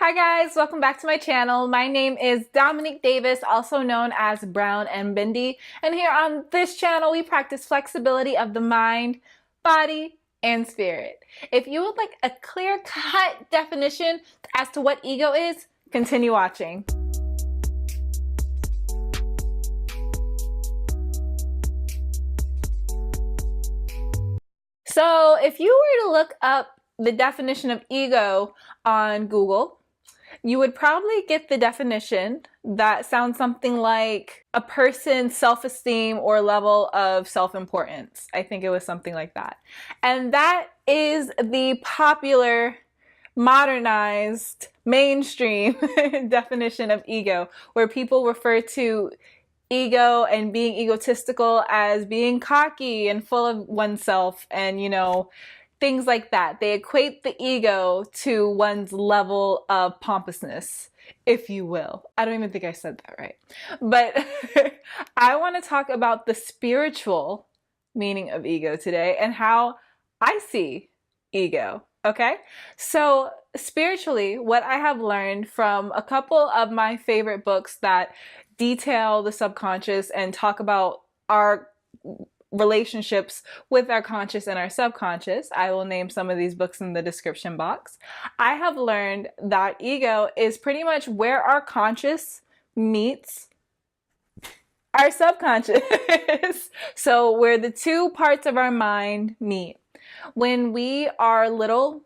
Hi guys, welcome back to my channel. My name is Dominique Davis, also known as Brown and Bindi, and here on this channel we practice flexibility of the mind, body, and spirit. If you would like a clear-cut definition as to what ego is, continue watching. So if you were to look up the definition of ego on Google, you would probably get the definition that sounds something like a person's self-esteem or level of self-importance. I think it was something like that. And that is the popular, modernized, mainstream definition of ego, where people refer to ego and being egotistical as being cocky and full of oneself and, things like that. They equate the ego to one's level of pompousness, if you will. I don't even think I said that right. But I want to talk about the spiritual meaning of ego today and how I see ego. Okay? So spiritually, what I have learned from a couple of my favorite books that detail the subconscious and talk about our relationships with our conscious and our subconscious. I will name some of these books in the description box. I have learned that ego is pretty much where our conscious meets our subconscious. So where the two parts of our mind meet. When we are little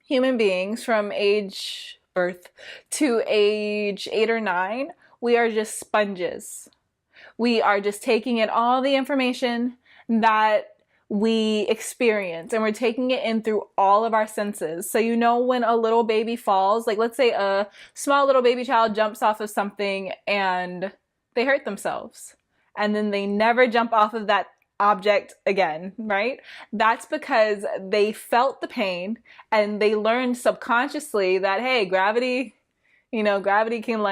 human beings from age birth to age 8 or 9, we are just sponges. We are just taking in all the information that we experience, and we're taking it in through all of our senses. So when a little baby falls, like let's say a small little baby child jumps off of something and they hurt themselves, and then they never jump off of that object again, right? That's because they felt the pain and they learned subconsciously that, hey, gravity can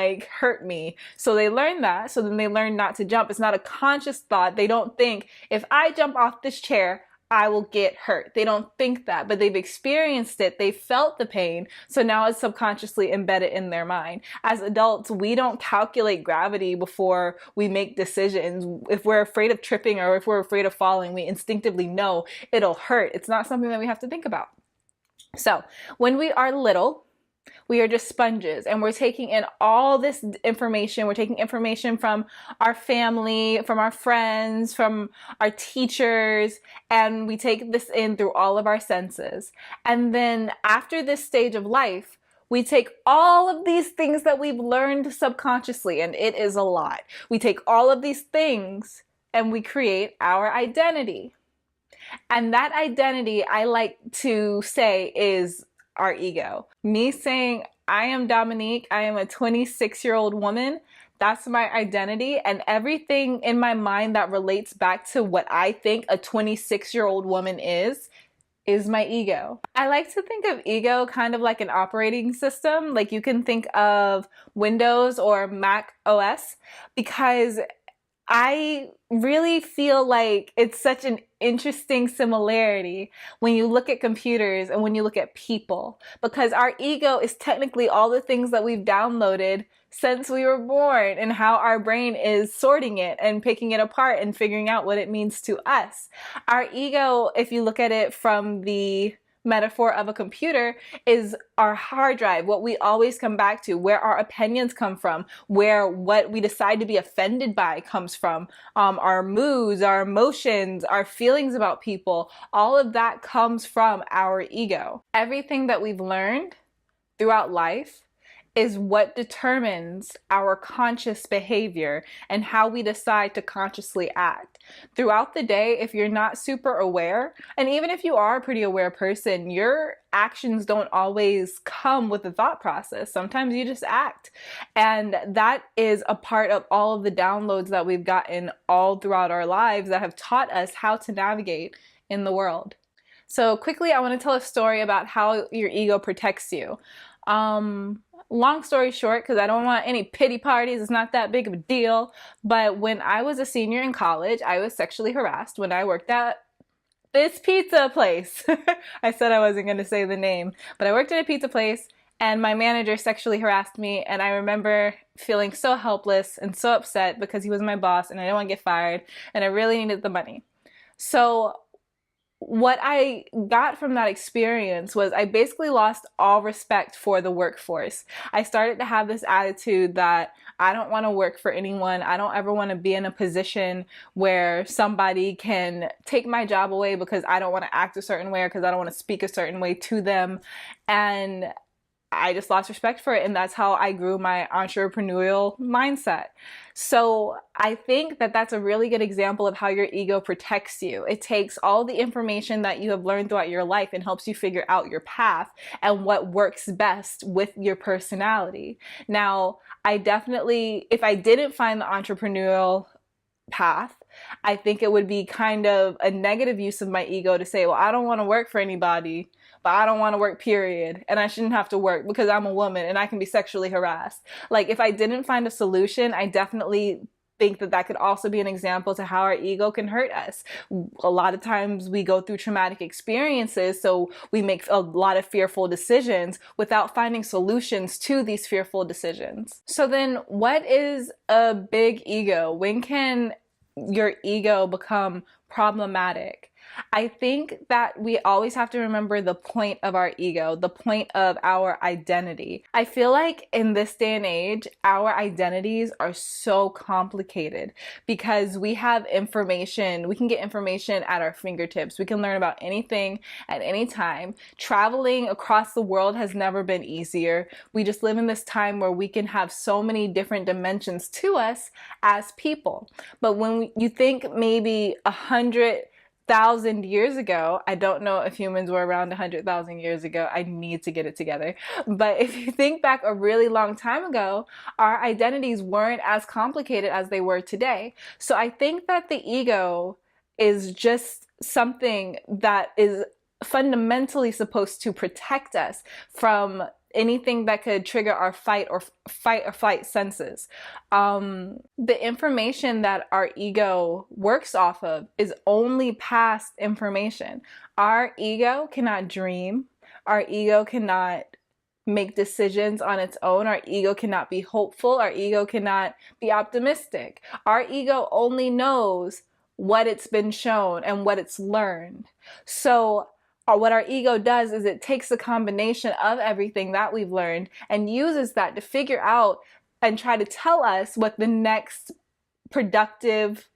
hurt me. So they learn that. So then they learn not to jump. It's not a conscious thought. They don't think, if I jump off this chair, I will get hurt. They don't think that, but they've experienced it. They felt the pain. So now it's subconsciously embedded in their mind. As adults, we don't calculate gravity before we make decisions. If we're afraid of tripping or if we're afraid of falling, we instinctively know it'll hurt. It's not something that we have to think about. So when we are little, we are just sponges, and we're taking in all this information. We're taking information from our family, from our friends, from our teachers, and we take this in through all of our senses. And then after this stage of life, we take all of these things that we've learned subconsciously, and it is a lot. We take all of these things and we create our identity. And that identity, I like to say, is our ego. Me saying I am Dominique, I am a 26-year-old woman, that's my identity, and everything in my mind that relates back to what I think a 26-year-old woman is my ego. I like to think of ego kind of like an operating system. Like you can think of Windows or Mac OS, because I really feel like it's such an interesting similarity when you look at computers and when you look at people, because our ego is technically all the things that we've downloaded since we were born and how our brain is sorting it and picking it apart and figuring out what it means to us. Our ego, if you look at it from the metaphor of a computer, is our hard drive, what we always come back to, where our opinions come from, where what we decide to be offended by comes from, our moods, our emotions, our feelings about people, all of that comes from our ego. Everything that we've learned throughout life is what determines our conscious behavior and how we decide to consciously act. Throughout the day, if you're not super aware, and even if you are a pretty aware person, your actions don't always come with a thought process. Sometimes you just act. And that is a part of all of the downloads that we've gotten all throughout our lives that have taught us how to navigate in the world. So quickly, I want to tell a story about how your ego protects you. Long story short, because I don't want any pity parties, it's not that big of a deal, but when I was a senior in college, I was sexually harassed when I worked at this pizza place. I said I wasn't going to say the name, but I worked at a pizza place, and my manager sexually harassed me, and I remember feeling so helpless and so upset because he was my boss and I didn't want to get fired and I really needed the money. So what I got from that experience was I basically lost all respect for the workforce. I started to have this attitude that I don't want to work for anyone. I don't ever want to be in a position where somebody can take my job away because I don't want to act a certain way or because I don't want to speak a certain way to them. And I just lost respect for it, and that's how I grew my entrepreneurial mindset. So I think that that's a really good example of how your ego protects you. It takes all the information that you have learned throughout your life and helps you figure out your path and what works best with your personality. Now, I definitely, if I didn't find the entrepreneurial path, I think it would be kind of a negative use of my ego to say, well, I don't want to work for anybody, but I don't want to work, period. And I shouldn't have to work because I'm a woman and I can be sexually harassed. Like, if I didn't find a solution, I definitely think that that could also be an example to how our ego can hurt us. A lot of times we go through traumatic experiences, so we make a lot of fearful decisions without finding solutions to these fearful decisions. So then, what is a big ego? When can your ego become problematic? I think that we always have to remember the point of our ego, the point of our identity. I feel like in this day and age, our identities are so complicated because we have information, we can get information at our fingertips. We can learn about anything at any time. Traveling across the world has never been easier. We just live in this time where we can have so many different dimensions to us as people. But when you think maybe 100,000 years ago, I don't know if humans were around 100,000 years ago. I need to get it together. But if you think back a really long time ago, our identities weren't as complicated as they were today. So I think that the ego is just something that is fundamentally supposed to protect us from anything that could trigger our fight or flight senses. The information that our ego works off of is only past information. Our ego cannot dream. Our ego cannot make decisions on its own. Our ego cannot be hopeful. Our ego cannot be optimistic. Our ego only knows what it's been shown and what it's learned. So what our ego does is it takes a combination of everything that we've learned and uses that to figure out and try to tell us what the next productive,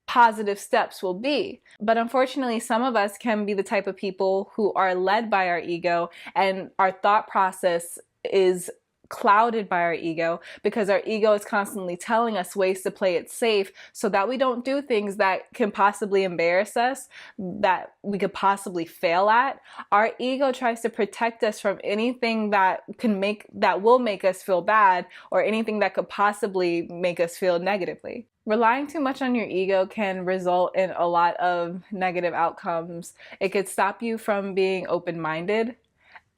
positive steps will be. But unfortunately, some of us can be the type of people who are led by our ego, and our thought process is clouded by our ego because our ego is constantly telling us ways to play it safe so that we don't do things that can possibly embarrass us, that we could possibly fail at. Our ego tries to protect us from anything that will make us feel bad or anything that could possibly make us feel negatively. Relying too much on your ego can result in a lot of negative outcomes. It could stop you from being open-minded,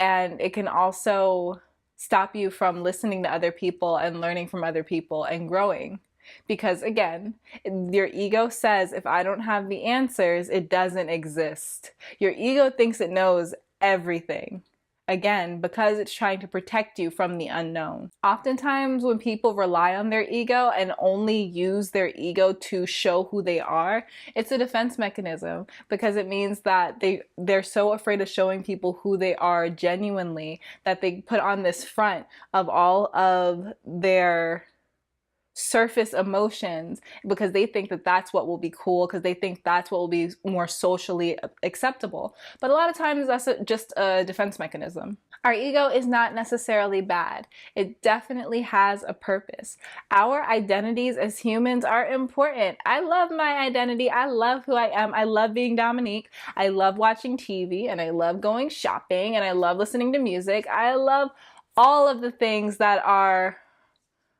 and it can also stop you from listening to other people and learning from other people and growing. Because again, your ego says, if I don't have the answers, it doesn't exist. Your ego thinks it knows everything. Again, because it's trying to protect you from the unknown. Oftentimes when people rely on their ego and only use their ego to show who they are, it's a defense mechanism because it means that they're so afraid of showing people who they are genuinely that they put on this front of all of their surface emotions because they think that that's what will be cool, because they think that's what will be more socially acceptable. But a lot of times that's just a defense mechanism. Our ego is not necessarily bad. It definitely has a purpose. Our identities as humans are important. I love my identity. I love who I am. I love being Dominique. I love watching TV, and I love going shopping, and I love listening to music. I love all of the things that are,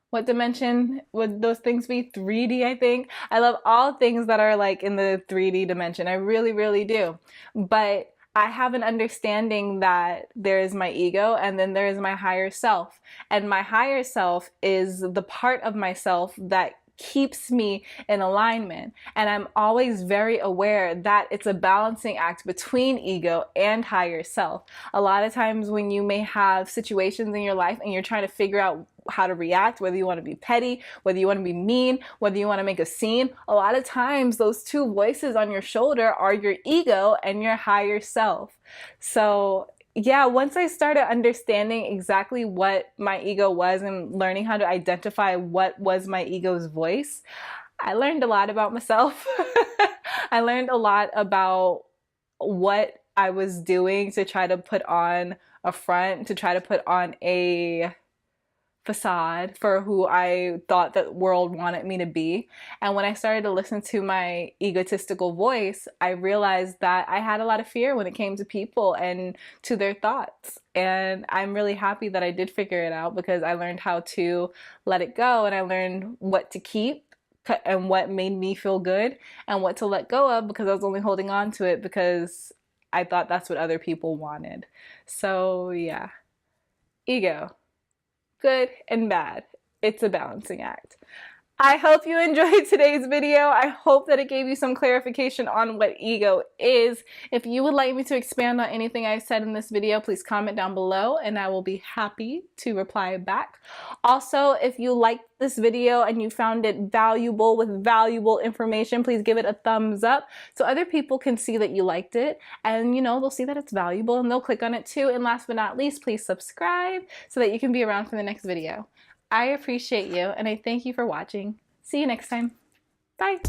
what dimension would those things be? 3D, I think. I love all things that are like in the 3D dimension. I really, really do. But I have an understanding that there is my ego and then there is my higher self. And my higher self is the part of myself that keeps me in alignment. And I'm always very aware that it's a balancing act between ego and higher self. A lot of times when you may have situations in your life and you're trying to figure out how to react, whether you want to be petty, whether you want to be mean, whether you want to make a scene, a lot of times those two voices on your shoulder are your ego and your higher self. So yeah, once I started understanding exactly what my ego was and learning how to identify what was my ego's voice, I learned a lot about myself. I learned a lot about what I was doing to try to put on a front, to try to put on a facade for who I thought the world wanted me to be. And when I started to listen to my egotistical voice, I realized that I had a lot of fear when it came to people and to their thoughts. And I'm really happy that I did figure it out, because I learned how to let it go, and I learned what to keep and what made me feel good, and what to let go of because I was only holding on to it because I thought that's what other people wanted. So yeah, ego. Good and bad. It's a balancing act. I hope you enjoyed today's video. I hope that it gave you some clarification on what ego is. If you would like me to expand on anything I said in this video, please comment down below and I will be happy to reply back. Also, if you liked this video and you found it valuable with valuable information, please give it a thumbs up so other people can see that you liked it, and they'll see that it's valuable and they'll click on it too. And last but not least, please subscribe so that you can be around for the next video. I appreciate you and I thank you for watching. See you next time. Bye.